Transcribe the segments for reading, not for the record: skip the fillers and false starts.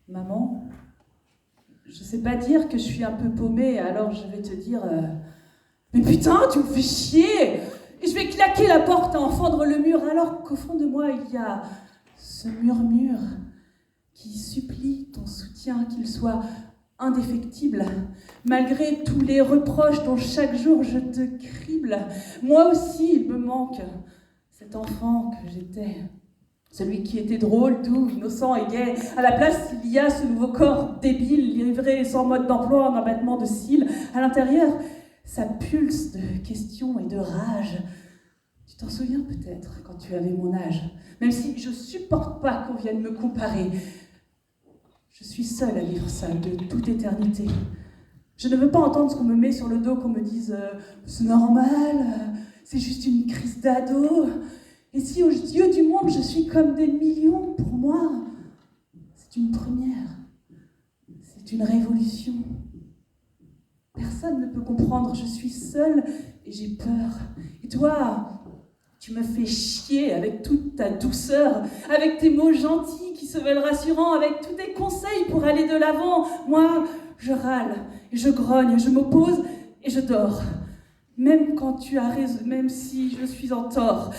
Maman, je sais pas dire que je suis un peu paumée, alors je vais te dire... Mais putain, tu me fais chier! Et je vais claquer la porte et en fendre le mur, alors qu'au fond de moi, il y a ce murmure qui supplie ton soutien, qu'il soit indéfectible, malgré tous les reproches dont chaque jour je te crible. Moi aussi, il me manque cet enfant que j'étais. Celui qui était drôle, doux, innocent et gai. À la place, il y a ce nouveau corps débile, livré sans mode d'emploi, en abattement de cils. À l'intérieur, ça pulse de questions et de rage. Tu t'en souviens peut-être quand tu avais mon âge, même si je supporte pas qu'on vienne me comparer. Je suis seule à vivre ça de toute éternité. Je ne veux pas entendre ce qu'on me met sur le dos, qu'on me dise c'est normal, c'est juste une crise d'ado. Et si aux yeux du monde, je suis comme des millions, pour moi, c'est une première. C'est une révolution. Personne ne peut comprendre, je suis seule et j'ai peur. Et toi, tu me fais chier avec toute ta douceur, avec tes mots gentils qui se veulent rassurants, avec tous tes conseils pour aller de l'avant. Moi, je râle, et je grogne, je m'oppose et je dors. Même quand tu as raison, même si je suis en tort.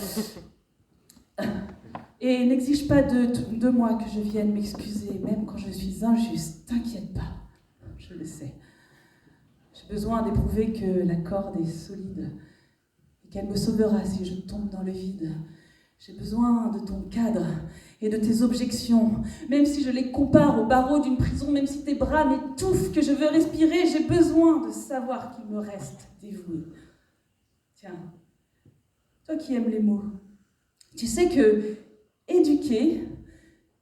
Et n'exige pas de moi que je vienne m'excuser, même quand je suis injuste. T'inquiète pas, je le sais. J'ai besoin d'éprouver que la corde est solide et qu'elle me sauvera si je tombe dans le vide. J'ai besoin de ton cadre et de tes objections, même si je les compare aux barreaux d'une prison, même si tes bras m'étouffent, que je veux respirer, j'ai besoin de savoir qu'il me reste dévoué. Tiens, toi qui aimes les mots, tu sais que éduquer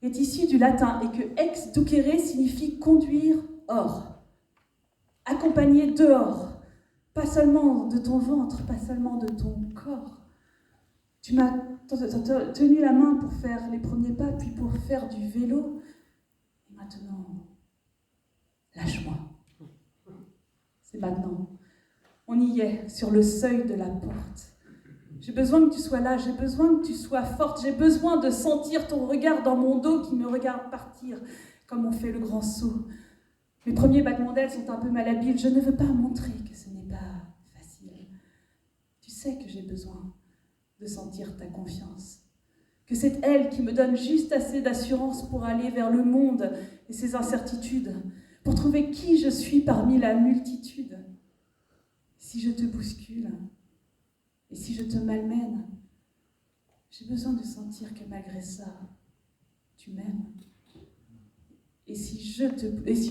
est issu du latin et que ex ducere signifie conduire hors, accompagner dehors, pas seulement de ton ventre, pas seulement de ton corps. Tu m'as tenu la main pour faire les premiers pas, puis pour faire du vélo. Et maintenant, lâche-moi. C'est maintenant. On y est, sur le seuil de la porte. J'ai besoin que tu sois là, j'ai besoin que tu sois forte, j'ai besoin de sentir ton regard dans mon dos qui me regarde partir, comme on fait le grand saut. Mes premiers battements d'ailes sont un peu malhabiles, je ne veux pas montrer que ce n'est pas facile. Tu sais que j'ai besoin de sentir ta confiance, que c'est elle qui me donne juste assez d'assurance pour aller vers le monde et ses incertitudes, pour trouver qui je suis parmi la multitude. Si je te bouscule, et si je te malmène, j'ai besoin de sentir que malgré ça, tu m'aimes. Et si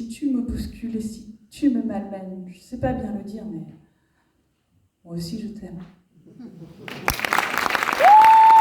tu me bouscules, et si tu me malmènes, je ne sais pas bien le dire, mais moi aussi je t'aime.